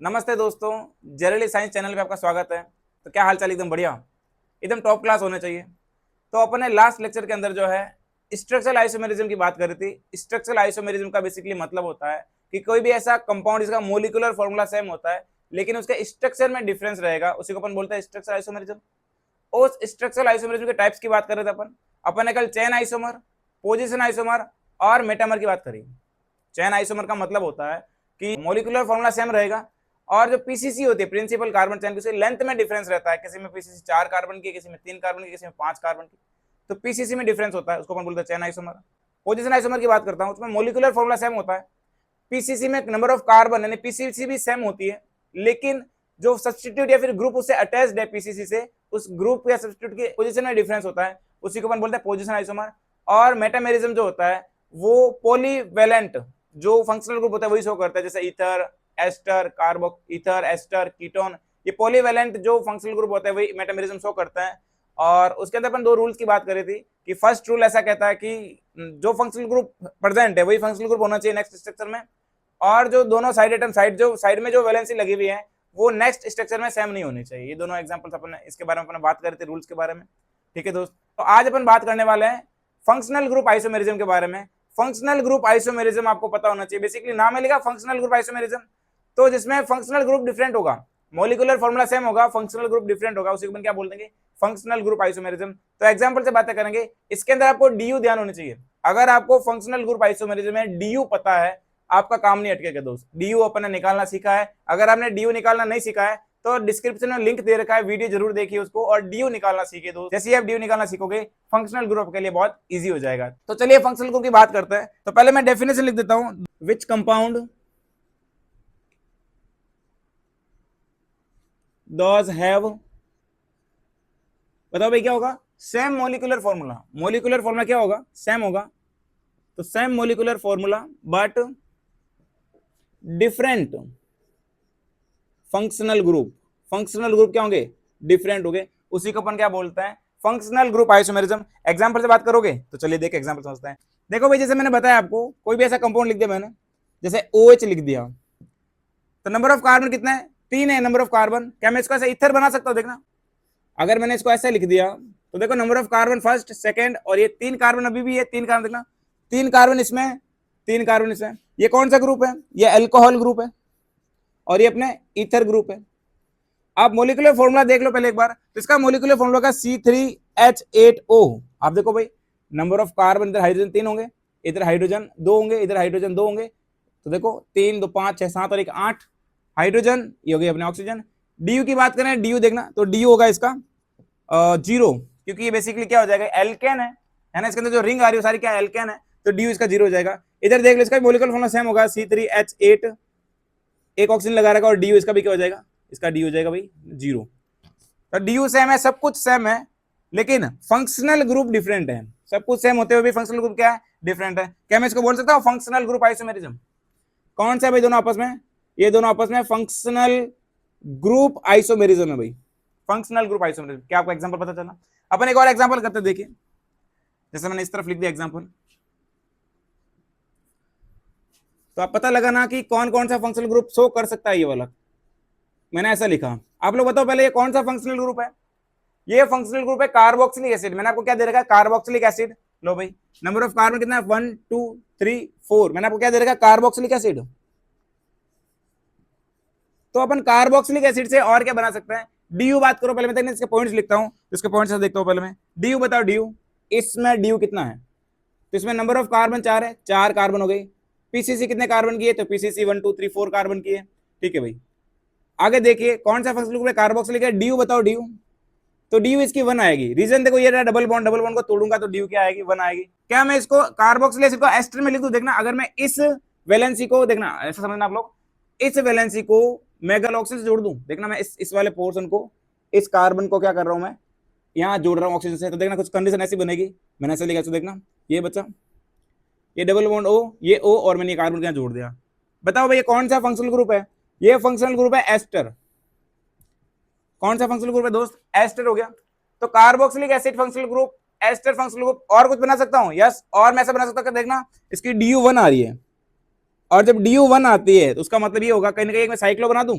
नमस्ते दोस्तों, generally science channel पे आपका स्वागत है। तो क्या हाल चाल? एकदम बढ़िया, एकदम टॉप क्लास होने चाहिए। तो अपने लास्ट लेक्चर के अंदर जो है स्ट्रक्चरल आइसोमेरिज्म की बात करी थी। स्ट्रक्चरल आइसोमेरिज्म का बेसिकली मतलब होता है कि कोई भी ऐसा कंपाउंड जिसका मोलिकुलर फॉर्मूला सेम होता है लेकिन उसके स्ट्रक्चर में डिफरेंस रहेगा, उसी को अपन बोलते हैं स्ट्रक्चरल आइसोमेरिज्म। उस स्ट्रक्चरल आइसोमेरिज्म के टाइप्स की बात कर रहे थे अपन ने कल चेन आइसोमर, पोजिशन आइसोमर और मेटामर की बात करी। चेन आइसोमर का मतलब होता है कि मोलिकुलर फॉर्मूला सेम रहेगा और जो पीसीसी होती है, प्रिंसिपल कार्बन चेन की, लेंथ में डिफरेंस रहता है। किसी में पीसीसी 4 कार्बन की, किसी में 3 कार्बन की, किसी में 5 कार्बन की, तो पीसीसी में डिफरेंस होता है, उसको अपन बोलते हैं चेन आइसोमर। पोजीशन आइसोमर की बात करता हूं, उसमें मोलिकुलर फॉर्मूला सेम होता है, पीसीसी में नंबर ऑफ कार्बन यानी पीसीसी भी सेम होती है, लेकिन जो सब्स्टिट्यूट या फिर ग्रुप उससे अटैच्ड है पीसीसी से, उस ग्रुप या सब्स्टिट्यूट के पोजीशन में डिफरेंस होता है, उसी को अपन बोलते हैं पोजीशन आइसोमर। और मेटामेरिज्म जो होता है वो पॉलीवेलेंट जो फंक्शनल ग्रुप होता है वही शो करता है, जैसे ether, ester, कार्बो, ether, ester, ketone, ये पॉलीवेलेंट जो फंक्शनल ग्रुप होता है वही मेटामेरिज्म शो करता है। और उसके अंदर अपन दो रूल्स की बात करी थी कि फर्स्ट रूल ऐसा कहता है कि जो फंक्शनल ग्रुप प्रेजेंट है वही फंक्शनल ग्रुप होना चाहिए नेक्स्ट स्ट्रक्चर में, और जो दोनों साइड एटम साइड में जो वैलेंसी लगी हुई है वो नेक्स्ट स्ट्रक्चर में सेम नहीं होनी चाहिए। ये दोनों एग्जांपल्स अपन इसके बारे में अपन बात कर रहे थे, रूल्स के बारे में। ठीक है दोस्त, तो आज अपन बात करने वाले हैं फंक्शनल ग्रुप आइसोमेरिज्म के बारे में। फंक्शनल ग्रुप आइसोमेरिज्म आपको पता होना चाहिए, बेसिकली नाम है लिखा फंक्शनल ग्रुप आइसोमेरिज्म, तो जिसमें फंक्शनल ग्रुप डिफरेंट होगा, मोलिकुलर फॉर्मूला सेम होगा, फंक्शनल ग्रुप डिफरेंट होगा, उसी को क्या बोल देंगे? Functional group isomerism. तो एग्जांपल से बातें करेंगे। इसके अंदर आपको डीयू ध्यान होनी चाहिए। अगर आपको फंक्शनल ग्रुप आइसोमेरिज्म में डीयू पता है, आपका काम नहीं अटकेगा दोस्त। डीयू अपन ने निकालना सीखा है। अगर आपने डीयू निकालना नहीं सीखा है तो डिस्क्रिप्शन में लिंक दे रखा है, वीडियो जरूर देखिए उसको और डीयू निकालना सीखिए दोस्त। जैसे ही आप डीयू निकालना सीखोगे फंक्शनल ग्रुप के लिए बहुत इजी हो जाएगा। तो चलिए फंक्शनल ग्रुप की बात करते हैं। तो पहले मैं डेफिनेशन लिख देता हूं, विच कंपाउंड does have, बताओ भाई क्या होगा? Same molecular formula. Molecular formula क्या होगा? सेम होगा। तो same molecular formula but different functional group. Functional group क्या होंगे? डिफरेंट होंगे, उसी को अपन क्या बोलते हैं? Functional group isomerism. एग्जांपल से बात करोगे तो चलिए देख एग्जांपल समझते हैं। देखो भाई, जैसे मैंने बताया आपको, कोई भी ऐसा कंपाउंड लिख दिया मैंने, जैसे OH लिख दिया, तो नंबर ऑफ कार्बन कितना है? 3 है नंबर ऑफ कार्बन। क्या मैं इसको ऐसे ईथर बना सकता हूं? देखना, अगर मैंने इसको ऐसे लिख दिया तो देखो number of carbon first, second, और ये 3 कार्बन अभी भी है, 3 कार्बन देखना, 3 कार्बन इसमें, 3 कार्बन इसमें। ये कौन सा ग्रुप है? ये अल्कोहल ग्रुप है और ये अपने ईथर ग्रुप है। आप मोलिकुलर फॉर्मूला देख लो पहले एक बार। तो इसका मोलिकुलर फॉर्मूला का C3H8O। आप देखो भाई, नंबर ऑफ कार्बन इधर हाइड्रोजन 3 होंगे, इधर हाइड्रोजन 2 होंगे, इधर हाइड्रोजन 2 होंगे। तो देखो 3 2 5 6 7 और 1 8 हाइड्रोजन, ये हो गई अपने ऑक्सीजन। डीयू की बात करें, डीयू देखना, तो डीयू होगा इसका 0, क्योंकि ये बेसिकली क्या हो जाएगा? एल्केन है ना, इसके अंदर जो रिंग आ रही है सारी क्या है? एल्केन है, तो डीयू इसका 0 हो जाएगा। इधर देख लो, इसका मोलिकुलर फॉर्मूला सेम होगा, C3H8, एक ऑक्सीजन लगा रखा, और डीयू इसका भी क्या हो जाएगा? इसका डी हो जाएगा भाई 0। तो डीयू सेम है, सब कुछ सेम है, लेकिन फंक्शनल ग्रुप डिफरेंट है। सब कुछ सेम होते हुए भी फंक्शनल ग्रुप क्या है? डिफरेंट है। क्या मैं इसको बोल सकता हूँ फंक्शनल ग्रुप आइसोमेरिज्म? कौन सा है भाई दोनों आपस में? ये दोनों आपस में फंक्शनल ग्रुप आइसोमेरिज्म है भाई, फंक्शनल ग्रुप आइसोमेरिज्म। क्या आपको एग्जांपल पता चला? अपन एक और एग्जांपल करते, देखिए, जैसे मैंने इस तरफ लिख दिया एग्जांपल, तो आप पता लगा ना कि कौन कौन सा फंक्शनल ग्रुप शो कर सकता है। ये वाला मैंने ऐसा लिखा। आप लोग बताओ पहले, ये कौन सा फंक्शनल ग्रुप है? ये फंक्शनल ग्रुप है कार्बोक्सिलिक एसिड। मैंने आपको क्या दे रखा है? Carboxylic acid. लो भाई, नंबर ऑफ कार्बन कितना है? 1 2 3 4। मैंने आपको क्या दे रखा है? Carboxylic acid. तो अपन कार्बोक्सिलिक एसिड से और क्या बना सकते हैं? डीयू बात करो पहले, मैं इसके पॉइंट्स लिखता हूं, इसके पॉइंट्स देखता हूं पहले मैं। डीयू बताओ, डीयू, इसमें डीयू कितना है? तो इसमें नंबर ऑफ कार्बन 4 है, 4 कार्बन हो गई। पीसीसी कितने कार्बन की है? तो पीसीसी 1 2 3 4 कार्बन की है। ठीक है भाई, आगे देखिए कौन सा फंक्शनल ग्रुप है? कार्बोक्सिलिक है। डीयू बताओ, डीयू, तो डीयू इसकी 1 आएगी। रीजन देखो, ये डबल बॉन्ड को तोड़ूंगा तो डीयू क्या आएगी? 1 आएगी। क्या मैं इसको कार्बोक्सिलिक एसिड को एस्टर में लिख दूं? देखना, अगर मैं इस वैलेंसी को, देखना ऐसा समझना आप लोग, इस वैलेंसी को मेगल ऑक्सीजन से जोड़ दूं, देखना मैं इस वाले पोर्शन को, इस कार्बन को क्या कर रहा हूं मैं? यहाँ जोड़ रहा हूं ऑक्सीजन से। तो देखना कुछ कंडीशन ऐसी बनेगी, मैंने ऐसे लिखा, तो देखना ये बच्चा, ये डबल बॉन्ड O, ये O, और मैंने कार्बन यहाँ जोड़ दिया। बताओ भाई ये कौन सा फंक्शनल ग्रुप है? ये फंक्शनल ग्रुप है एस्टर। कौन सा फंक्शनल ग्रुप है दोस्त? एस्टर हो गया। तो carboxylic acid functional group, ester functional group. और कुछ बना सकता हूं? यस, और मैं ऐसा बना सकता हूं, देखना इसकी DU 1 आ रही है, और जब DU 1 आती है तो उसका मतलब ये होगा कहीं ना कहीं मैं साइक्लो बना दूं।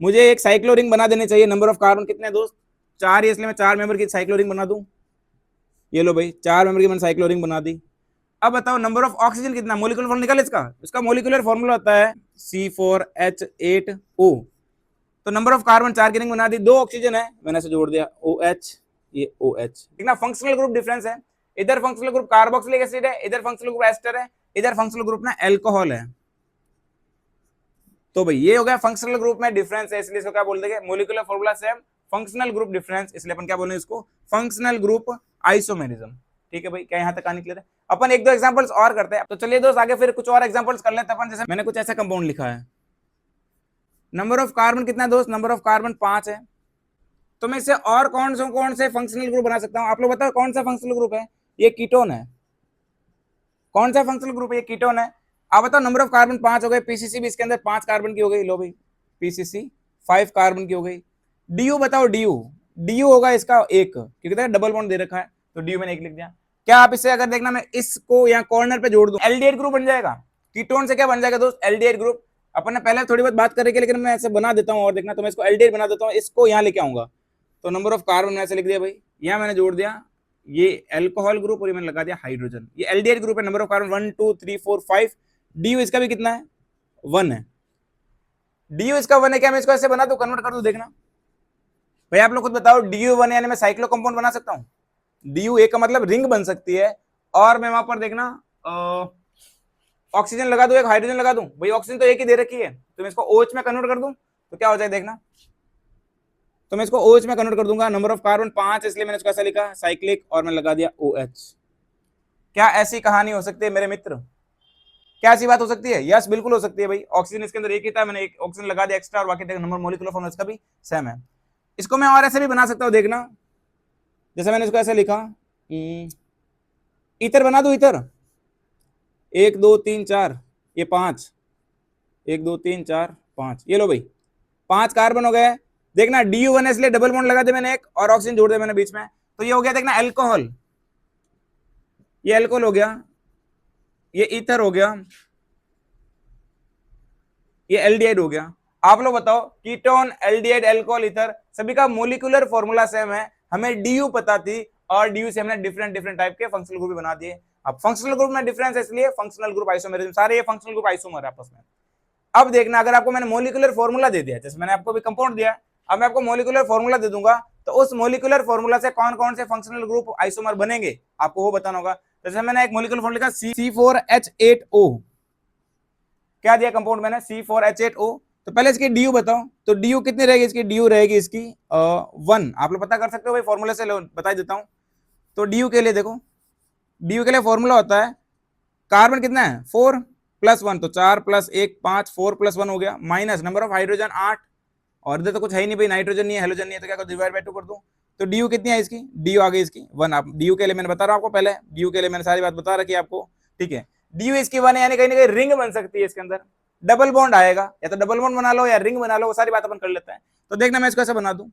मुझे एक साइक्लोरिंग बना देनी चाहिए। नंबर ऑफ कार्बन कितने हैं दोस्त? 4 है, इसलिए मैं 4 मेंबर की साइक्लोरिंग बना दूं। ये लो भाई 4 मेंबर की मैंने साइक्लोरिंग बना दी। अब बताओ नंबर ऑफ ऑक्सीजन कितना? मोलिकुलर फॉर्मूला निकाल इसका मोलिकुलर फॉर्मूला होता है C4H8O। तो नंबर ऑफ कार्बन 4 की रिंग बना दी, 2 ऑक्सीजन है मैंने ऐसे जोड़ दिया OH, ये OH। ठीक ना, फंक्शनल ग्रुप डिफरेंस है। इधर फंक्शनल ग्रुप कार्बोक्सिलिक एसिड है, इधर फंक्शनल ग्रुप एस्टर है, इधर फंक्शनल ग्रुप ना अल्कोहल है। तो भाई ये हो गया फंक्शनल ग्रुप में डिफरेंस है, इसलिए इसको क्या बोल देंगे? Molecular formula same, functional group difference, इसलिए अपन क्या बोलेंगे इसको? Functional group isomerism. ठीक है भाई, क्या यहाँ तक आने क्लियर है? अपन एक दो एग्जांपल्स और करते हैं। तो चलिए दोस्त आगे फिर कुछ और एग्जांपल्स कर लेते हैं अपन। जैसे मैंने कुछ ऐसा कंपाउंड लिखा है, नंबर ऑफ कार्बन कितना है दोस्त? नंबर ऑफ कार्बन 5 है। तो मैं इससे और कौन से फंक्शनल ग्रुप बना सकता हूँ? आप लोग बताओ कौन सा फंक्शनल ग्रुप है? ये कीटोन है। कौन सा फंक्शनल ग्रुप है? ये कीटोन है। आप बताओ नंबर ऑफ कार्बन 5 हो गए, पीसीसी भी इसके अंदर 5 कार्बन की हो गई। लो भाई पीसीसी 5 कार्बन की हो गई। डीयू बताओ, डीयू होगा इसका 1, क्योंकि देखा डबल बॉन्ड दे रखा है, तो डीयू मैंने 1 लिख दिया। क्या आप इससे अगर देखना मैं इसको यहाँ कॉर्नर पे जोड़ दूं, एल्डिहाइड ग्रुप बन जाएगा। कीटोन से क्या बन जाएगा दोस्त? Aldehyde group. अपन ने पहले थोड़ी बहुत बात करेंगे, लेकिन मैं ऐसे बना देता हूँ और देखना, तो मैं इसको एल्डिहाइड बना देता हूँ, इसको यहाँ लेके आऊंगा। तो नंबर ऑफ कार्बन मैंने ऐसे लिख दिया भाई, यहाँ मैंने जोड़ दिया ये अल्कोहल ग्रुप और ये मैंने लगा दिया हाइड्रोजन। ये एल्डिहाइड ग्रुप है। Number of carbon 1 2 3 4 5। डीयू इसका भी कितना है? 1 है। डीयू इसका 1 है। क्या मैं इसको ऐसे बना दूं, कन्वर्ट कर दूं? देखना भाई आप लोग खुद बताओ, डीयू 1 यानी मैं साइक्लो कंपाउंड बना सकता हूं। डीयू 1 का मतलब रिंग बन सकती है, और मैं वहां पर देखना ऑक्सीजन लगा दूं, एक हाइड्रोजन लगा दूं। भाई ऑक्सीजन तो एक ही दे रखी है, तो मैं इसको OH में कन्वर्ट कर दूं तो क्या हो जाए देखना। तो मैं इसको OH में कन्वर्ट कर दूंगा। नंबर ऑफ कार्बन 5, इसलिए मैंने इसको ऐसा लिखा साइक्लिक, और मैं लगा दिया OH। क्या ऐसी कहानी हो सकती है मेरे मित्र? क्या ऐसी बात हो सकती है? यस बिल्कुल हो सकती है भाई। ऑक्सीजन इसके अंदर एक ही था, मैंने एक ऑक्सीजन लगा दिया एक्स्ट्रा, और बाकी नंबर मोलिकुलर फॉर्मूला इसका भी सेम है। इसको मैं और ऐसे भी बना सकता हूं, देखना। जैसे मैंने इसको ऐसे लिखा, ईथर बना दो। ईथर 1 2 3 4, ये 5, 1 2 3 4 5। ये लो भाई 5 कार्बन हो गए। देखना DU1 है, इसलिए डबल बॉन्ड लगा दे मैंने एक, और ऑक्सीजन जोड़ दिया मैंने बीच में, तो ये हो गया देखना अल्कोहल। ये अल्कोहल हो गया, ये ईथर हो गया, ये एल्डिहाइड हो गया। आप लोग बताओ, कीटोन, एल्डिहाइड, अल्कोहल, ईथर सभी का मोलिकुलर फॉर्मूला सेम है। हमें डीयू पता थी, और डीयू से हमने डिफरेंट टाइप के फंक्शनल ग्रुप भी बना दिए। अब फंक्शनल ग्रुप में डिफरेंस है, इसलिए फंक्शनल ग्रुप आइसोमेरिज्म, सारे ये फंक्शनल ग्रुप आइसोमर है आपस में। अब देखना, अगर आपको मैंने मोलिकुलर फॉर्मूला दे दिया, जैसे मैंने आपको भी कंपाउंड दिया, अब मैं आपको मोलिकुलर फॉर्मूला दे दूंगा, तो उस मोलिकुलर फॉर्मूला से कौन कौन से फंक्शनल ग्रुप आइसोमर बनेंगे आपको वो बताना होगा। जैसे मैंने एक मोलिकुलर फॉर्मूला लिखा C4H8O। क्या दिया कंपाउंड मैंने? C4H8O। तो पहले इसकी डीयू बताओ, तो डीयू कितनी रहेगी इसकी? डीयू रहेगी इसकी 1। आप लोग पता कर सकते हो भाई, फॉर्मूले से बता देता हूं। तो डीयू के लिए देखो, डीयू के लिए फॉर्मूला होता है, कार्बन कितना है? 4 + 1, तो 4 + 1 5, 4 + 1 हो गया, माइनस नंबर ऑफ हाइड्रोजन 8, और इधर तो कुछ है ही नहीं भाई, नाइट्रोजन नहीं है, हेलोजन नहीं है, तो क्या करो डिवाइड बाय 2 कर दूं। तो डीयू कितनी है इसकी? डीयू आ गई इसकी 1। आप डीयू के लिए मैंने बता रहा हूं आपको, पहले डीयू के लिए मैंने सारी बात बता रखी है आपको। ठीक है, डीयू इसकी 1 है, यानी कहीं ना कहीं रिंग बन सकती है इसके अंदर, डबल बॉन्ड आएगा, या तो डबल बॉन्ड बना लो या रिंग बना लो, वो सारी बात अपन कर लेते हैं। तो देखना मैं इसको ऐसे बना दूं,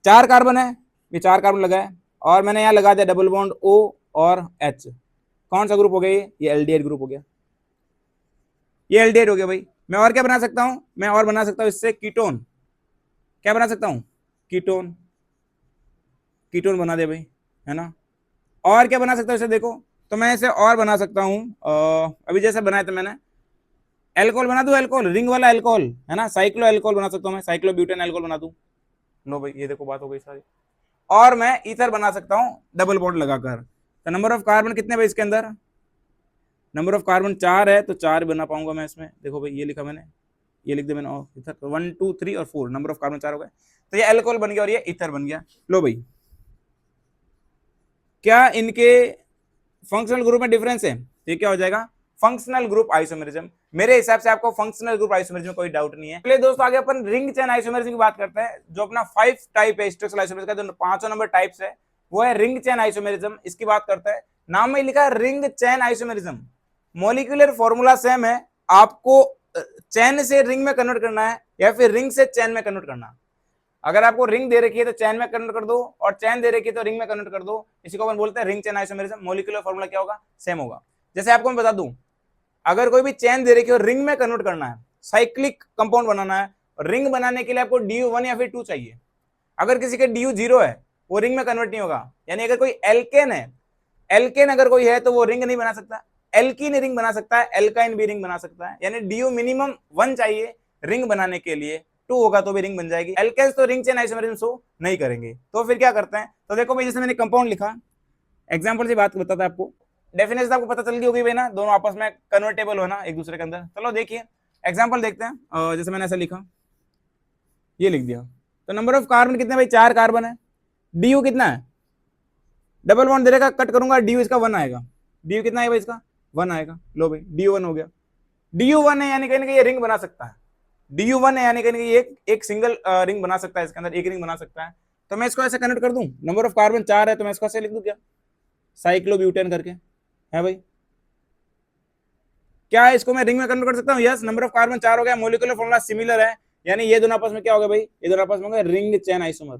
4 कार्बन है, ये 4 कार्बन लगा है, और मैंने यहाँ लगा दिया डबल बॉन्ड O और H। कौन सा ग्रुप हो गया? ये एल्डिहाइड ग्रुप हो गया, ये एल्डिहाइड हो गया भाई। मैं और क्या बना सकता हूं? मैं और बना सकता हूं इससे कीटोन। क्या बना सकता हूं? कीटोन, कीटोन बना दे भाई, है ना। और क्या बना सकता हूं इसे देखो, तो मैं इसे और बना सकता हूं, अभी जैसे बनाया था मैंने, एल्कोहल बना दूं, एल्कोहल रिंग वाला एल्कोहल, है ना, साइक्लो एल्कोहल बना सकता हूं मैं, साइक्लो ब्यूटेन एल्कोहल बना दूं। लो भाई ये देखो बात हो गई सारी। और मैं ईथर बना सकता हूं डबल बॉन्ड लगाकर। तो नंबर ऑफ कार्बन कितने भाई इसके अंदर? नंबर ऑफ कार्बन 4 है, तो 4 बना पाऊंगा मैं इसमें। देखो भाई ये लिखा मैंने, ये लिख दिया मैंने, और ईथर 1 2 3 और 4, नंबर ऑफ कार्बन 4 हो गए, तो ये अल्कोहल बन गया और ये ईथर बन गया। लो भाई, क्या इनके फंक्शनल ग्रुप में डिफरेंस है? तो क्या हो जाएगा? Functional group isomerism. मेरे हिसाब से आपको फंक्शनल ग्रुप आइसोमेरिज्म में कोई डाउट नहीं है। चलिए दोस्तों आगे अपन रिंग चेन आइसोमेरिज्म की बात करते हैं, जो अपना 5 टाइप है स्ट्रक्चरल आइसोमेरिज्म का, जो 5 नंबर टाइप्स है, वो है रिंग चेन आइसोमेरिज्म। इसकी बात करते हैं, नाम में लिखा है ring chain isomerism. Molecular formula same है, आपको चेन से रिंग में कन्वर्ट करना है या फिर रिंग से चेन में कन्वर्ट करना है। अगर आपको रिंग दे रखी है तो चैन में कन्वर्ट कर दो, और चैन दे रखी है तो रिंग में कन्वर्ट कर दो। इसी को अपन बोलते हैं रिंग चैन आइसोमेरिज्म। मोलिकुलर फॉर्मूला क्या होगा? सेम होगा। जैसे आपको मैं बता दूं, अगर कोई भी चैन दे रखी है और रिंग में कन्वर्ट करना है, साइक्लिक कंपाउंड बनाना है, और रिंग बनाने के लिए आपको DU1 या फिर 2 चाहिए। अगर किसी के DU 0 है वो रिंग में कन्वर्ट नहीं होगा। यानी अगर कोई एल्केन है, एल्केन अगर कोई है तो वो रिंग नहीं बना सकता। एल्कीन रिंग बना सकता है, एल्काइन भी रिंग बना सकता है। यानी DU मिनिमम 1 चाहिए रिंग बनाने के लिए, 2 होगा तो भी रिंग बन जाएगी। एल्केन्स तो रिंग चेन आइसोमेरिज्म शो नहीं करेंगे। तो फिर क्या करते हैं, तो देखो भाई जैसे मैंने कंपाउंड लिखा, एग्जांपल से बात बताता है आपको, डेफिनेशन आपको पता चल गई होगी भाई ना, दोनों आपस में कन्वर्टेबल हो ना एक दूसरे के अंदर। चलो देखिए एग्जांपल देखते हैं। जैसे मैंने ऐसा लिखा, ये लिख दिया, तो नंबर ऑफ कार्बन कितने भाई, 4 कार्बन है। DU कितना है, डबल बॉन्ड दे देगा, कट करूंगा, DU इसका 1 आएगा। DU कितना है भाई इसका, 1 आएगा। लो भाई DU1 हो गया। DU1 है यानी कहीं ना कहीं ये रिंग बना सकता है। DU1 है यानी कहीं ना कहीं एक सिंगल रिंग बना सकता है, इसके अंदर एक रिंग बना सकता है। तो मैं इसको ऐसे कन्वर्ट कर दूं, नंबर ऑफ कार्बन 4 है तो मैं इसको ऐसे लिख दूं क्या, साइक्लोब्यूटेन करके, है भाई। क्या है, इसको मैं रिंग में कन्वर्ट कर सकता हूँ, यस। नंबर ऑफ कार्बन 4 हो गया, मोलिकुलर फॉर्मूला सिमिलर है, यानी ये दोनों आपस में क्या हो गया भाई, ये दोनों आपस में हो गया रिंग चेन आइसोमर।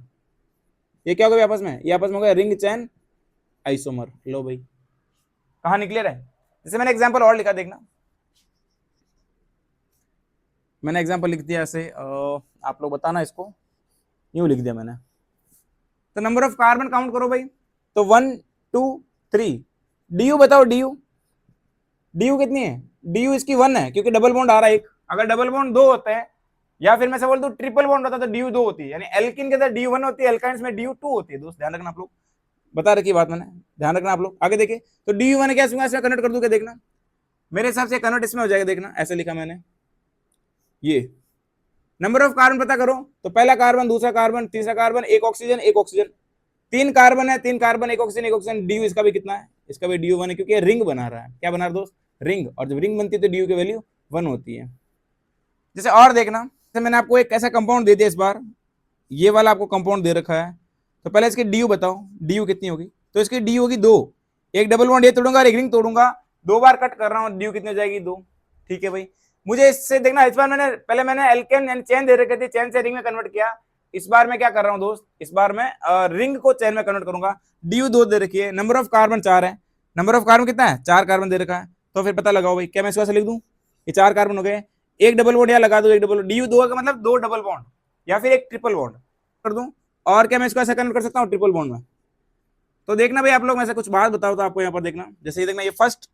ये क्या हो गया आपस में, ये आपस में हो गया रिंग चेन आइसोमर। लो भाई कहानी क्लियर है। जैसे मैंने एग्जांपल और लिखा, देखना मैंने एग्जांपल लिख दिया ऐसे, आप लोग बताना इसको, यूं लिख दिया मैंने। तो नंबर ऑफ कार्बन काउंट करो भाई, तो 1 2 3। DU बताओ, DU कितनी है, DU इसकी 1 है क्योंकि डबल बॉन्ड आ रहा है एक। अगर डबल बॉन्ड 2 होते हैं या फिर मैं से बोल दूं ट्रिपल बॉन्ड होता तो DU 2 होती है। यानी एल्किन के अंदर DU1 होती है, एल्काइंस में DU 2 होती है। दोस्त ध्यान रखना आप लोग, बता रखी बात मैंने, ध्यान रखना आप लोग। आगे देखिए, तो DU1 क्या इसमें कन्वर्ट कर दूंगा, देखना मेरे हिसाब से कन्वर्ट इसमें हो जाएगा। देखना ऐसे लिखा मैंने, ये नंबर ऑफ कार्बन पता करो, तो पहला कार्बन, दूसरा कार्बन, तीसरा कार्बन, एक ऑक्सीजन एक ऑक्सीजन, 3 कार्बन है, 3 कार्बन एक ऑक्सीजन एक ऑक्सीजन। DU इसका भी कितना है, इसका भी DU1 है, क्योंकि ये रिंग बना रहा है। क्या बना रहा है दोस्त, रिंग। और जब रिंग बनती है तो DU की वैल्यू 1 होती है। जैसे और देखना, जैसे मैंने आपको एक ऐसा कंपाउंड दे दिया इस बार, ये वाला आपको कंपाउंड दे रखा है, तो पहले इसकी DU बताओ, DU कितनी होगी, तो इसकी DU होगी 2। एक डबल बॉन्ड ये तोड़ूंगा, एक रिंग तोड़ूंगा, 2 बार कट कर रहा हूँ, DU कितनी हो जाएगी, 2। ठीक है भाई, मुझे इससे देखना, इस बार मैंने एल्केन यानी चेन दे रखे थे, चेन से रिंग में कन्वर्ट किया। इस बार मैं क्या कर रहा हूं दोस्त, इस बार मैं रिंग को चेन में कन्वर्ट करूंगा। DU 2 दे रखी है, नंबर ऑफ कार्बन 4 है। नंबर ऑफ कार्बन कितना है, 4 कार्बन दे रखा है। तो फिर पता लगाओ भाई, क्या मैं इसको ऐसे लिख दूं, ये 4 कार्बन हो गए, एक डबल बॉन्ड यहाँ लगा दो, एक डबल DU 2 का मतलब 2 डबल बॉन्ड या फिर एक ट्रिपल बॉन्ड कर दूं। और क्या मैं इसको ऐसा कन्वर्ट कर सकता हूँ ट्रिपल बॉन्ड में। तो देखना भाई आप लोग, मैं से कुछ बात बताओ तो आपको यहाँ पर देखना, जैसे ये देखना, ये फर्स्ट,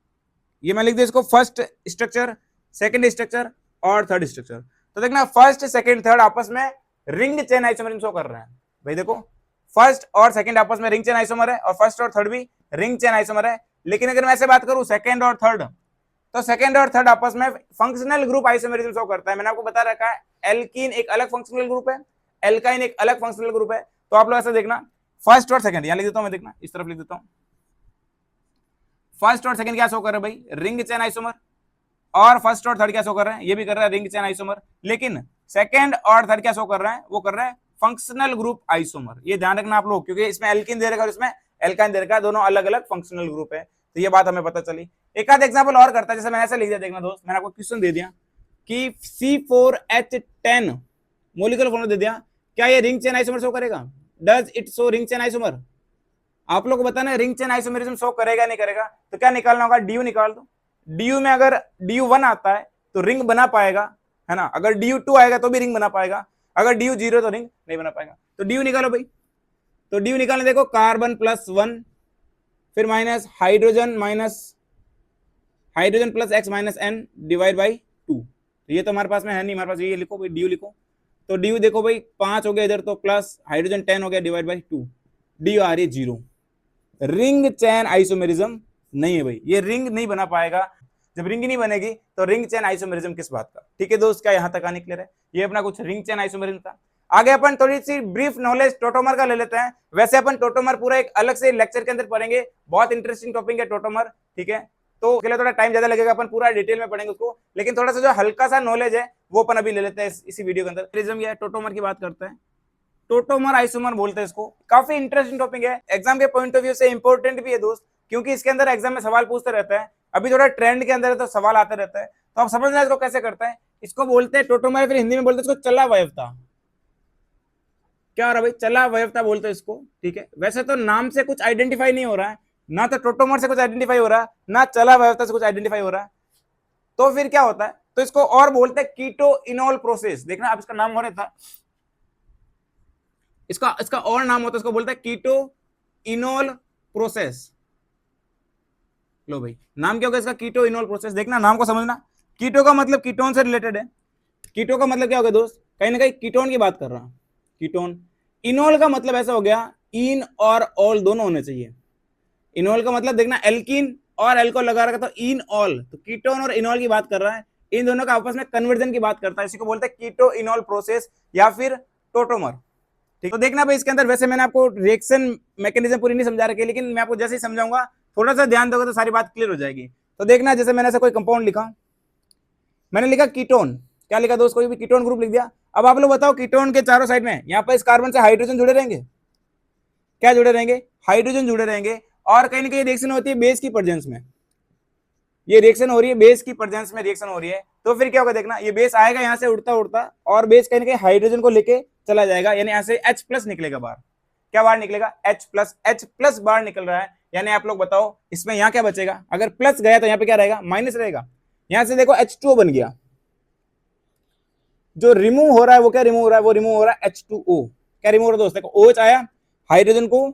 ये मैं लिख दिया इसको फर्स्ट स्ट्रक्चर, सेकंड स्ट्रक्चर और थर्ड स्ट्रक्चर। तो देखना फर्स्ट सेकंड थर्ड आपस में रिंग चेन आइसोमर शो कर रहे हैं भाई। देखो फर्स्ट और सेकंड आपस में रिंग चेन आइसोमर है, और फर्स्ट और थर्ड भी रिंग चेन आइसोमर है। लेकिन अगर मैं ऐसे बात करूं सेकंड और थर्ड, तो सेकंड और थर्ड आपस में फंक्शनल ग्रुप आइसोमेरिज्म शो करता है। मैंने आपको बता रखा है, एल्कीन एक अलग फंक्शनल ग्रुप है, एल्काइन एक अलग फंक्शनल ग्रुप है। तो आप लोग ऐसा देखना, फर्स्ट और सेकंड यहां लिख देता हूं मैं, देखना इस तरफ लिख देता हूं, फर्स्ट और सेकंड क्या शो कर रहे हैं भाई, रिंग चेन आइसोमर। और फर्स्ट और थर्ड क्या शो कर रहे हैं, ये भी कर रहा है रिंग चेन आइसोमर। लेकिन सेकंड और थर्ड क्या शो कर रहा है, वो कर रहा है फंक्शनल ग्रुप आइसोमर। ये ध्यान रखना आप लोग, क्योंकि इसमें एल्किन दे रखा है और इसमें एल्काइन दे रखा है, दोनों अलग अलग फंक्शनल ग्रुप है। तो ये बात हमें पता चली। एक आध एग्जांपल और करता है, जैसे मैंने ऐसे लिख दिया, देखना दोस्त, मैंने आपको क्वेश्चन दे दिया कि C4H10 मोलिकुलर फॉर्मूला दे दिया, क्या ये रिंग चेन आइसोमर शो करेगा, does it show ring chain isomer. आप लोग को बताना है रिंग चेन आइसोमेरिज्म शो करेगा नहीं करेगा। तो क्या निकालना होगा, DU निकाल दो। DU में अगर DU1 आता है तो रिंग बना पाएगा, है ना। अगर DU2 आएगा तो भी रिंग बना पाएगा, अगर DU 0 तो रिंग नहीं बना पाएगा। तो DU निकालो भाई, तो DU निकालने देखो, कार्बन +1 फिर minus hydrogen plus X minus N divide by 2। तो ये तो हमारे पास में है नहीं, हमारे पास ये लिखो भाई, DU लिखो। तो DU देखो भाई 5 हो गया इधर, तो प्लस हाइड्रोजन 10 हो गया डिवाइड बाई 2, DU आ रही है 0। रिंग चैन आइसोमेरिज्म नहीं है भाई, ये रिंग नहीं बना पाएगा। जब रिंग नहीं बनेगी तो रिंग चैन आइसोमेरिज्म किस बात का। ठीक है दोस्त, क्या यहां तक आने क्लियर है। ये अपना कुछ रिंग चैन आइसोमेरिज्म था। आगे अपन थोड़ी सी ब्रीफ नॉलेज टोटोमर का ले लेते हैं। वैसे अपन टोटोमर पूरा एक अलग से लेक्चर के अंदर पढ़ेंगे, बहुत इंटरेस्टिंग टॉपिक है टोटोमर। ठीक है, तो उसके लिए थोड़ा टाइम ज्यादा लगेगा, अपन पूरा डिटेल में पढ़ेंगे उसको। लेकिन थोड़ा सा जो हल्का सा नॉलेज है वो अपन अभी ले लेते हैं इसी वीडियो के अंदर। या टोटोमर की बात करते हैं, टोटोमर आइसोमर बोलते हैं इसको। काफी इंटरेस्टिंग टॉपिक है, एग्जाम के पॉइंट ऑफ व्यू से इंपॉर्टेंट भी है दोस्त, क्योंकि इसके अंदर एग्जाम में सवाल पूछते रहते हैं। अभी थोड़ा ट्रेंड के अंदर है तो सवाल आते रहते हैं, तो आप समझना इसको कैसे करते हैं। इसको बोलते हैं टोटोमर, फिर हिंदी में बोलते हैं इसको चला वयवता। क्या हो रहा है भाई, चला वयवता बोलते हैं इसको। ठीक है, वैसे तो नाम से कुछ आइडेंटिफाई नहीं हो रहा है, ना तो टोटोमर से कुछ आइडेंटिफाई हो रहा है, ना चला वयवता से कुछ आइडेंटिफाई हो रहा है। तो फिर क्या होता है, तो इसको और बोलते हैं कीटो इनोल प्रोसेस। देखना अब इसका नाम हो रहा था, इसका इसका और नाम होता है, इसको बोलते हैं कीटो इनोल प्रोसेस। लो भाई, नाम क्या होगा इसका? Keto enol process. देखना नाम को समझना, कीटो का मतलब कीटोन से रिलेटेड है। कीटो का मतलब क्या होगा दोस्त? कहीं ना कहीं कीटोन की बात कर रहा हूं, कीटोन। इनोल का मतलब ऐसा हो गया, इन और ऑल दोनों होने चाहिए। इनोल का मतलब देखना, एल्कीन और एल्कोहल लगा रखा तो इन ऑल, तो कीटोन और इनोल की बात कर रहा है, इन दोनों का आपस में कन्वर्जन की बात करता है, इसी को बोलते हैं कीटो इनोल प्रोसेस या फिर टोटोमर। ठीक, तो देखना भाई इसके अंदर, वैसे मैंने आपको रिएक्शन मैकेनिज्म पूरी नहीं समझा रखी है, लेकिन मैं आपको जैसे ही समझाऊंगा थोड़ा सा ध्यान दोगे तो सारी बात क्लियर हो जाएगी। तो देखना, जैसे मैंने ऐसा कोई कंपाउंड लिखा, मैंने लिखा कीटोन, क्या लिखा दोस्त? कोई भी कीटोन ग्रुप लिख दिया। अब आप लोग बताओ, कीटोन के चारों साइड में यहाँ पर इस कार्बन से हाइड्रोजन जुड़े रहेंगे, क्या जुड़े रहेंगे? हाइड्रोजन जुड़े रहेंगे। और कहीं ना कहीं रिएक्शन होती है बेस की प्रेजेंस में, ये रिएक्शन हो रही है बेस की प्रेजेंस में, रिएक्शन हो रही है, तो फिर क्या होगा देखना, ये बेस आएगा यहाँ से उड़ता उड़ता, और बेस कहीं ना कहीं हाइड्रोजन को लेके चला जाएगा, यानी यहाँ से H प्लस निकलेगा बाहर। क्या बाहर निकलेगा? H प्लस बाहर निकल रहा है। यानी आप लोग बताओ इसमें यहाँ क्या बचेगा? अगर प्लस गया तो यहाँ पे क्या रहेगा? माइनस रहेगा। यहाँ से देखो H2O बन गया, जो रिमूव हो रहा है वो क्या रिमूव हो रहा है? वो रिमूव हो रहा है H2O। क्या रिमूव हो रहा है दोस्त? देखो OH आया, हाइड्रोजन को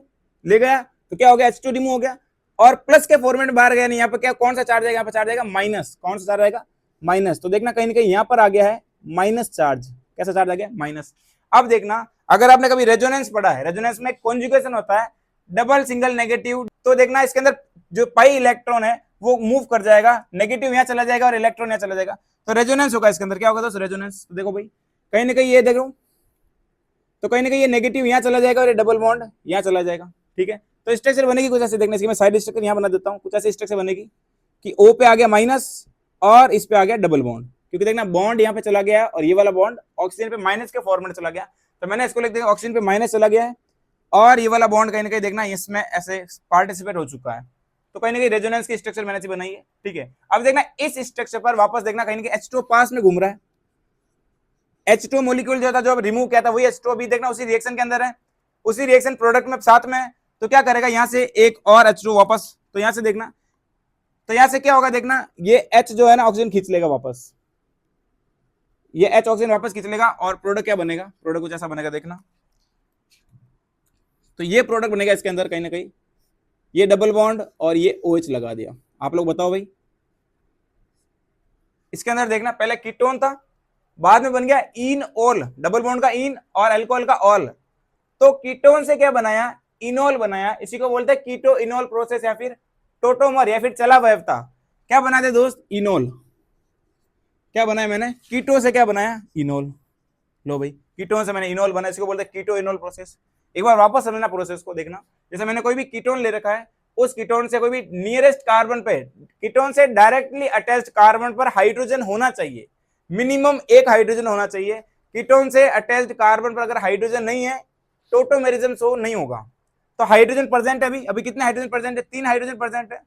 ले गया, तो क्या हो गया? H2 रिमूव हो गया, और प्लस के फॉर्मेट बाहर गया नहीं। यहाँ पे क्या, कौन सा चार्ज आएगा? यहाँ पे चार्ज आएगा माइनस। कौन सा चार्ज आएगा? माइनस। तो देखना कहीं ना कहीं यहाँ पर आ गया है माइनस चार्ज। कैसा चार्ज आ गया? माइनस। अब देखना, अगर आपने कभी रेजोनेंस पढ़ा है, रेजोनेंस में कॉन्जुगेशन होता है डबल सिंगल नेगेटिव, तो देखना इसके अंदर जो पाई इलेक्ट्रॉन है वो मूव कर जाएगा, नेगेटिव यहाँ चला जाएगा और इलेक्ट्रॉन यहाँ चला जाएगा, तो रेजोनेंस होगा इसके अंदर। क्या होगा दोस्त? रेजोनेंस। तो देखो भाई, कहीं ना कहीं ये देखो, तो कहीं ना कहीं ये नेगेटिव यहाँ चला जाएगा और ये डबल बॉन्ड यहाँ चला जाएगा। ठीक है, तो स्ट्रक्चर बनेगी कुछ ऐसे, देखने इसकी मैं साइड स्ट्रक्चर यहाँ बना देता हूँ, कुछ ऐसी स्ट्रक्चर बनेगी कि O पे आ गया माइनस और इस पे आ गया डबल बॉन्ड, क्योंकि देखना बॉन्ड यहाँ पे चला गया है और ये वाला बॉन्ड ऑक्सीजन पे माइनस के फॉर्मेट चला गया, तो मैंने इसको लिख दिया ऑक्सीजन पे माइनस चला गया है, और ये वाला बॉन्ड कहीं ना कहीं देखना इसमें ऐसे पार्टिसिपेट हो चुका है, तो कहीं ना कहीं रेजोनेंस की स्ट्रक्चर मैंने बनाई है। ठीक है, अब देखना इस स्ट्रक्चर पर वापस देखना, कहीं ना कहीं H2 पास में घूम रहा है, H2 मॉलिक्यूल जो था, जो रिमूव किया था, वही H2 भी देखना उसी रिएक्शन के अंदर है, उसी रिएक्शन प्रोडक्ट में साथ में, तो क्या करेगा यहाँ से एक और H2 वापस, तो यहाँ से देखना, तो यहाँ से क्या होगा देखना, ये H जो है ना ऑक्सीजन खींच लेगा वापस, ये H ऑक्सीजन वापस खींच लेगा, और प्रोडक्ट क्या बनेगा? प्रोडक्ट कुछ ऐसा बनेगा देखना, तो ये प्रोडक्ट बनेगा इसके अंदर कहीं ना कहीं, ये डबल बॉन्ड और ये OH लगा दिया। आप लोग बताओ भाई, इसके अंदर देखना पहले कीटोन था, बाद में बन गया इन ऑल, डबल बॉन्ड का इन और अल्कोहल का ऑल, तो कीटोन से क्या बनाया? इनोल बनाया, इसी को बोलते हैं कीटो इनोल प्रोसेस या फिर टोटोमर या फिर चला वैवता। क्या बना दे दोस्त? इनोल। क्या बनाया मैंने? कीटो से क्या बनाया? इनोल। लो भाई, कीटोन से मैंने इनोल बनाया, इसको बोलते हैं कीटो इनोल प्रोसेस। एक बार वापस समझना प्रोसेस को, देखना जैसे मैंने कोई भी कीटोन ले रखा है, उस कीटोन से कोई भी नियरेस्ट कार्बन पे, कीटोन से डायरेक्टली अटैच्ड कार्बन पर हाइड्रोजन होना चाहिए, मिनिमम एक हाइड्रोजन होना चाहिए। कीटोन से अटैच्ड कार्बन पर अगर हाइड्रोजन नहीं है, टोटोमेरिज्म शो नहीं होगा। तो हाइड्रोजन प्रेजेंट है, अभी अभी कितने हाइड्रोजन प्रेजेंट है? 3 हाइड्रोजन प्रेजेंट है।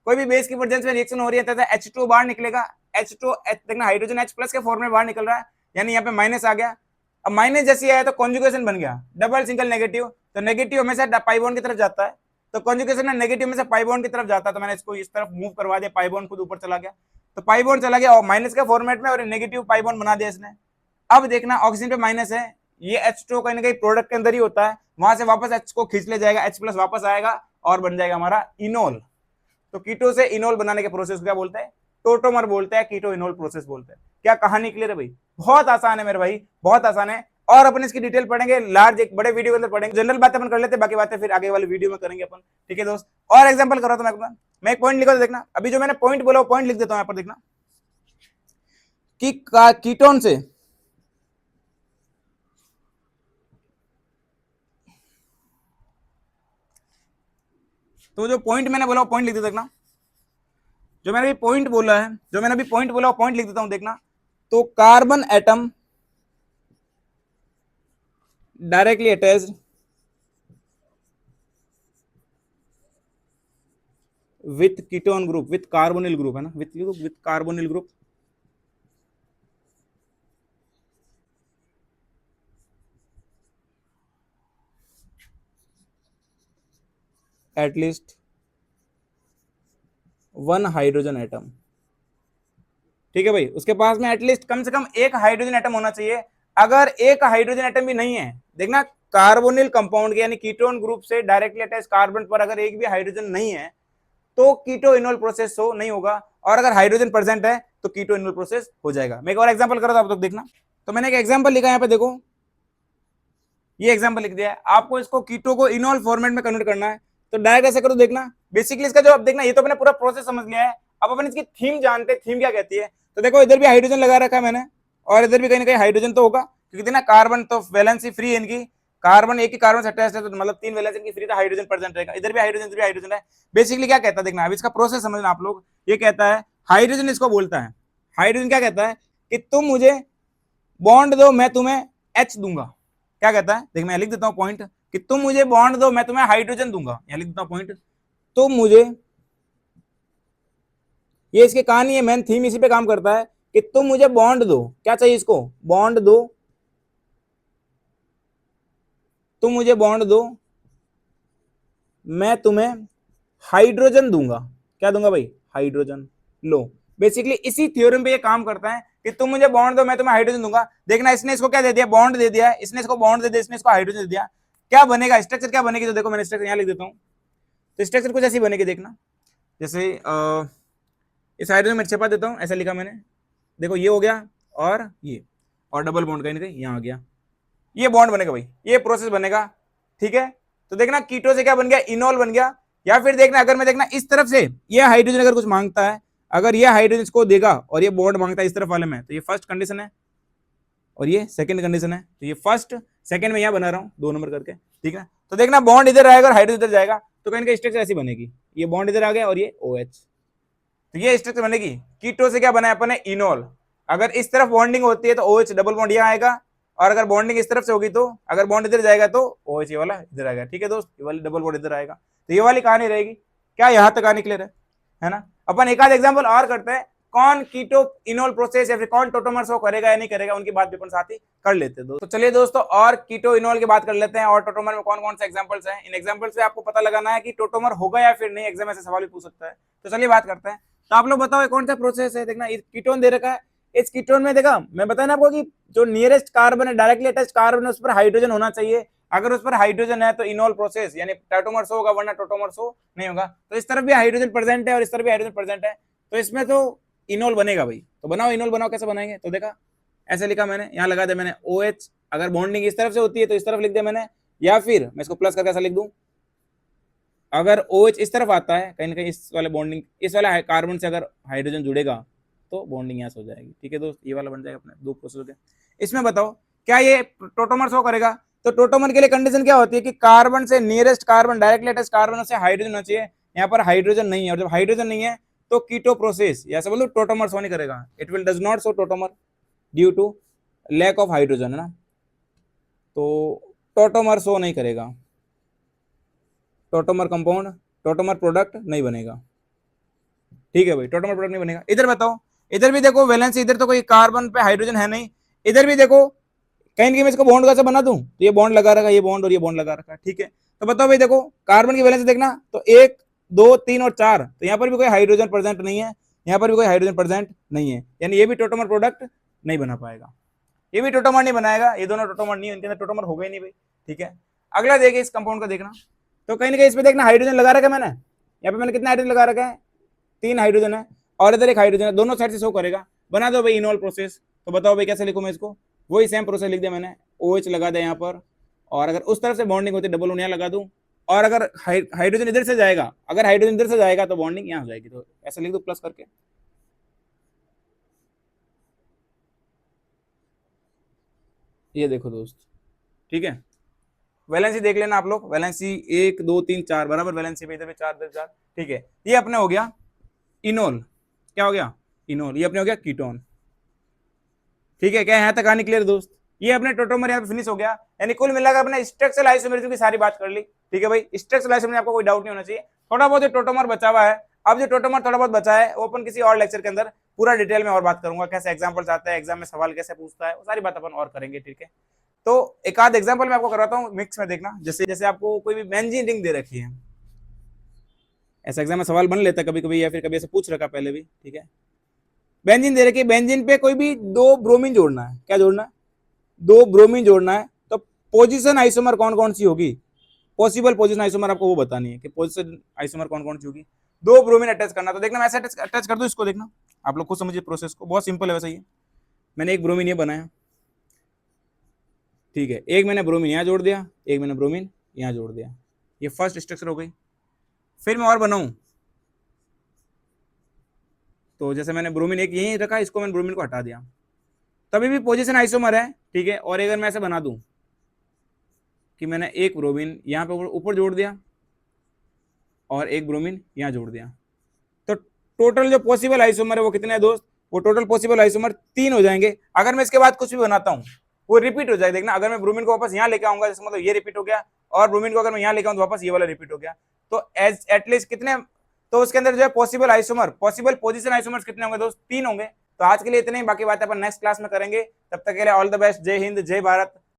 कोई भी बेस की प्रेजेंस में रिएक्शन हो रही है तो H2 बाहर निकलेगा, H2 देखना हाइड्रोजन H प्लस के फॉर्म में बाहर निकल रहा है, यानी यहाँ पे माइनस आ गया। अब माइनस जैसी आया तो कॉन्जुगेशन बन गया डबल सिंगल नेगेटिव, तो नेगेटिव हमेशा पाई बॉन्ड की तरफ जाता है, तो कॉन्जुगेशन में नेगेटिव में से पाई बॉन्ड की तरफ जाता है, तो मैंने इसको इस तरफ मूव करवा दिया, पाई बॉन्ड खुद ऊपर चला गया, तो पाई बॉन्ड चला गया और माइनस के फॉर्मेट में, और नेगेटिव पाई बॉन्ड बना दिया इसने। अब देखना ऑक्सीजन पे माइनस है, ये H2 कहीं ना कहीं प्रोडक्ट के अंदर ही होता है, वहां से वापस H को खींच ले जाएगा, H प्लस वापस आएगा और बन जाएगा हमारा इनोल। तो कीटो से इनोल बनाने के प्रोसेस को क्या बोलते हैं? टोटोमर बोलते हैं, कीटो इनोल प्रोसेस बोलते हैं। क्या कहानी क्लियर है भाई? बहुत आसान है मेरे भाई, बहुत आसान है, और अपन इसकी डिटेल पढ़ेंगे लार्ज एक बड़े वीडियो के अंदर पढ़ेंगे, जनरल बातें अपन कर लेते हैं, बाकी बातें फिर आगे वाले वीडियो में करेंगे अपन। ठीक है दोस्त, और एग्जांपल करो तो मैं एक पॉइंट लिखा तो देखना, अभी जो मैंने पॉइंट बोला वो पॉइंट लिख देता हूं यहाँ पर, देखना कि कीटोन से तो जो पॉइंट मैंने बोला वो पॉइंट लिख देता, देखना जो मैंने अभी पॉइंट बोला है, जो मैंने अभी पॉइंट बोला वो पॉइंट लिख देता हूं, देखना तो carbon atom directly attached with ketone group, with carbonyl group है ना, with carbonyl group at least one hydrogen atom, ठीक है भाई, उसके पास में एटलीस्ट कम से कम एक हाइड्रोजन एटम होना चाहिए। अगर एक हाइड्रोजन एटम भी नहीं है, देखना कार्बोनिल कंपाउंड के यानी कीटोन ग्रुप से डायरेक्टली अटैच कार्बन पर अगर एक भी हाइड्रोजन नहीं है तो कीटो इनोल प्रोसेस हो नहीं होगा, और अगर हाइड्रोजन प्रेजेंट है तो कीटो इनोल प्रोसेस हो जाएगा। मैं एक और एग्जांपल कर रहा था, आप लोग देखना। तो मैंने एक एग्जांपल लिखा यहाँ पे, देखो ये एग्जांपल लिख दिया है, आपको इसको कीटो को इनोल फॉर्मेट में कन्वर्ट करना है। तो डायरेक्ट ऐसे करो, देखना बेसिकली इसका जो, अब देखना ये तो मैंने पूरा प्रोसेस समझ लिया है, अब अपन इसकी थीम जानते हैं, थीम क्या कहती है। तो देखो इधर भी हाइड्रोजन लगा रखा है मैंने, और इधर भी कहीं ना कहीं हाइड्रोजन तो होगा, क्योंकि ना कार्बन तो वैलेंसी फ्री है इनकी, कार्बन एक ही कार्बन से अटैच है, तो मतलब 3 वैलेंस इनकी फ्री, तो हाइड्रोजन प्रेजेंट रहेगा। इधर भी हाइड्रोजन, इधर भी हाइड्रोजन है। बेसिकली क्या कहता है देखना, अब इसका प्रोसेस समझना आप लोग। ये कहता है हाइड्रोजन इसको बोलता है, हाइड्रोजन क्या कहता है कि तुम मुझे बॉन्ड दो मैं तुम्हें एच दूंगा। क्या कहता है देख, मैं लिख देता हूं पॉइंट, कि तुम मुझे बॉन्ड दो मैं तुम्हें हाइड्रोजन दूंगा। यहां लिख देता हूं पॉइंट, तुम मुझे, ये इसकी कहानी है, मेन थीम इसी पे काम करता है कि तुम मुझे बॉन्ड दो, क्या चाहिए इसको, बॉन्ड दो, तुम मुझे बॉन्ड दो मैं तुम्हें हाइड्रोजन दूंगा। क्या दूंगा भाई, हाइड्रोजन। लो बेसिकली इसी थ्योरम पे ये काम करता है कि तुम मुझे बॉन्ड दो मैं तुम्हें हाइड्रोजन दूंगा। देखना इसने इसको क्या दे दिया, बॉन्ड दे दिया, इसने इसको बॉन्ड दे दिया, इसने इसको हाइड्रोजन दे दिया। क्या बनेगा, स्ट्रक्चर क्या बनेगी, तो देखो मैंने स्ट्रक्चर यहां लिख देता हूं। तो स्ट्रक्चर कुछ ऐसी बनेगी, देखना जैसे इस हाइड्रोजन में छिपा देता हूं, ऐसा लिखा मैंने, देखो ये हो गया और ये, और डबल बॉन्ड कहीं ना कहीं यहां आ गया, ये बॉन्ड बनेगा भाई, ये प्रोसेस बनेगा। ठीक है, तो देखना कीटो से क्या बन गया, इनोल बन गया। या फिर देखना अगर मैं देखना इस तरफ से ये हाइड्रोजन अगर कुछ मांगता है, अगर ये हाइड्रोजन इसको देगा और ये बॉन्ड मांगता है इस तरफ वाले में, तो ये फर्स्ट कंडीशन है और ये सेकंड कंडीशन है। तो ये फर्स्ट सेकंड में यहां बना रहा हूं 2 नंबर करके। ठीक है, तो देखना बॉन्ड इधर आएगा और हाइड्रोजन इधर जाएगा, तो कहीं का स्ट्रक्चर ऐसी बनेगी, ये बॉन्ड इधर आ गया और ये OH, तो ये स्ट्रक्चर बनेगी। कीटो से क्या बना है अपन ने, इनोल। अगर इस तरफ बॉन्डिंग होती है तो OH डबल बॉन्ड यहां आएगा, और अगर बॉन्डिंग इस तरफ से होगी तो अगर बॉन्ड इधर जाएगा तो OH ये वाला इधर आएगा। ठीक है दोस्त, ये वाली डबल बॉन्ड इधर आएगा, तो ये वाली कहानी रहेगी। क्या यहां तक कहानी क्लियर है ना। अपन एक आध एग्जाम्पल और करते हैं, कौन कीटो इनोल प्रोसेस या फिर कौन टोटोमर शो करेगा या नहीं करेगा, उनकी बात भी अपन साथ ही कर लेते हैं। तो चलिए दोस्तों, और कीटो इनोल की बात कर लेते हैं, और टोटोमर में कौन कौन से एग्जांपल्स हैं। इन एग्जांपल्स से आपको पता लगाना है कि टोटोमर होगा या फिर नहीं, एग्जाम ऐसे सवाल भी पूछ सकता है। तो चलिए बात करते हैं। तो आप लोग बताओ कौन सा प्रोसेस है, देखना कीटोन दे रखा है, इस कीटोन में देखा मैं बताया ना आपको कि जो नियरेस्ट कार्बन है, डायरेक्टली अटैच कार्बन है, उस पर हाइड्रोजन होना चाहिए। अगर उस पर हाइड्रोजन है तो इनोल प्रोसेस यानी टोटोमर शो होगा, वरना टोटोमर शो नहीं होगा। तो इस तरफ भी हाइड्रोजन प्रेजेंट है और इस तरफ भी हाइड्रोजन प्रेजेंट है, तो इसमें तो इनोल बनेगा भाई। तो बनाओ इनोल, बनाओ, कैसे बनाएंगे, तो देखा ऐसे लिखा मैंने, यहां लगा दिया मैंने OH, अगर बॉन्डिंग इस तरफ से होती है तो इस तरफ लिख दिया मैंने, या फिर मैं इसको प्लस करके ऐसा लिख दूं, अगर OH इस तरफ आता है कहीं ना कहीं इस वाले बॉन्डिंग, इस वाले कार्बन से अगर हाइड्रोजन जुड़ेगा तो बॉन्डिंग यहाँ से हो जाएगी। ठीक है दोस्त, ये वाला बन जाएगा अपने 2 प्रोसेस हो गए। इसमें बताओ क्या ये टोटोमर शो करेगा, तो टोटोमर के लिए कंडीशन क्या होती है कि कार्बन से nearest carbon, directly attach carbon से हाइड्रोजन होना चाहिए। यहाँ पर हाइड्रोजन नहीं है, और जब हाइड्रोजन नहीं है तो कीटो प्रोसेस या से बोलो टोटोमर शो नहीं करेगा, it will does not show tautomer due to lack of hydrogen, है ना। तो टोटोमर शो नहीं करेगा, टोटोमर कंपाउंड, टोटोमर प्रोडक्ट नहीं बनेगा। ठीक है भाई, टोटोमर प्रोडक्ट नहीं बनेगा। इधर बताओ, इधर भी देखो वैलेंसी, इधर तो कोई कार्बन पे हाइड्रोजन है नहीं, इधर भी देखो कहीं कि मैं इसको बॉन्ड कैसे बना दूं, तो ये बॉन्ड लगा रखा, ये बॉन्ड और ये बॉन्ड लगा रखा। ठीक है, तो बताओ भाई, देखो कार्बन की वैलेंसी देखना, तो 1 2 3 और 4, तो यहाँ पर भी कोई हाइड्रोजन प्रेजेंट नहीं है, यहाँ पर भी कोई हाइड्रोजन प्रेजेंट नहीं है, यानी ये भी टोटोमर प्रोडक्ट नहीं बना पाएगा, ये भी टोटोमर नहीं बनाएगा, ये दोनों टोटोमर नहीं, इनके अंदर टोटोमर होगा ही नहीं भाई। ठीक है, अगला देखिए इस कंपाउंड का देखना, तो कहीं ना कहीं इसमें देखना हाइड्रोजन लगा रखा है मैंने, यहाँ पे मैंने कितना हाइड्रोजन लगा रखा है, 3 हाइड्रोजन है, और इधर एक हाइड्रोजन है, दोनों साइड से शो करेगा। बना दो भाई इनोल प्रोसेस, तो बताओ भाई कैसे लिखूं मैं इसको, वही सेम प्रोसेस लिख दिया मैंने, OH लगा दिया यहाँ पर, और अगर उस तरफ से बॉन्डिंग होती है डबल बॉन्ड यहाँ लगा दूं, और अगर हाइड्रोजन इधर से जाएगा, अगर हाइड्रोजन इधर से जाएगा तो बॉन्डिंग यहाँ हो जाएगी, तो ऐसा लिख दो प्लस करके। ये देखो दोस्त, ठीक है, वैलेंसी देख लेना आप लोग, वैलेंसी 1 2 3 4 बराबर वैलेंसी पे, इधर भी 4 इधर 4। ठीक है, ये अपने हो गया इनोल, क्या हो गया, इनोल, ये अपने हो गया कीटोन। ठीक है, क्या यहाँ तक कहानी क्लियर दोस्त, ये अपने टोटोमर यहाँ पे फिनिश हो गया, यानी कुल मिलाकर अपने स्ट्रक्चरल आइसोमेरिज्म की सारी बात कर ली। ठीक है भाई, स्ट्रक्चरल आइसोमेरिज्म में आपको कोई डाउट नहीं होना चाहिए, थोड़ा बहुत जो टोटोमर बचा हुआ है, अब जो टोटोमर थोड़ा बहुत बचा है वो अपन किसी और लेक्चर के अंदर पूरा डिटेल में और बात करूंगा, कैसे एग्जाम्पल्स आते हैं, एग्जाम में सवाल कैसे पूछता है, वो सारी बात अपन और करेंगे। ठीक है, तो एक आध एग्जाम्पल मैं आपको करवाता हूँ मिक्स में, देखना जैसे जैसे आपको कोई भी बेंजीन रिंग दे रखी है, ऐसा एग्जाम में सवाल बन लेता है कभी कभी, या फिर कभी ऐसे पूछ रखा पहले भी। ठीक है, बेंजीन दे रखी है, बेंजीन पे कोई भी 2 ब्रोमीन जोड़ना है। क्या जोड़ना है? 2 ब्रोमीन जोड़ना है। तो पोजीशन आइसोमर कौन कौन सी होगी, पॉसिबल पोजीशन आइसोमर आपको वो बतानी है कि पोजीशन आइसोमर कौन कौन सी होगी। 2 ब्रोमीन अटैच करना, तो देखना मैं ऐसे अटैच कर दूं इसको, देखना आप लोग खुद समझिए प्रोसेस को, बहुत सिंपल है वैसे ही। मैंने एक ब्रोमीन ये बनाया, ठीक है, एक मैंने ब्रोमीन यहाँ जोड़ दिया, एक मैंने ब्रोमीन यहाँ जोड़ दिया, ये फर्स्ट स्ट्रक्चर हो गई। फिर मैं और बनाऊं, तो जैसे मैंने ब्रोमीन एक यहीं रखा, इसको मैंने ब्रोमीन को हटा दिया, तभी भी पोजीशन आइसोमर है, ठीक है। और अगर मैं ऐसे बना दूं कि मैंने एक ब्रोमीन यहाँ पे ऊपर जोड़ दिया और एक ब्रोमीन यहाँ जोड़ दिया, तो टोटल जो पॉसिबल आइसोमर है वो कितने हैं दोस्त? वो टोटल पॉसिबल आइसोमर 3 हो जाएंगे। अगर मैं इसके बाद कुछ भी बनाता हूँ वो रिपीट हो जाए, देखना अगर मैं ब्रोमीन को वापस यहाँ लेके आऊंगा, जैसे मतलब ये रिपीट हो गया, और ब्रोमीन को अगर मैं यहाँ लेके आऊँ तो वापस ये वाला रिपीट हो गया, तो एज एटलीस्ट कितने, तो उसके अंदर जो है possible isomer, possible position isomer कितने होंगे दोस्त? 3 होंगे। तो आज के लिए इतने ही, बाकी बात अपन नेक्स्ट क्लास में करेंगे। तब तक के लिए ऑल द बेस्ट, जय हिंद, जय भारत,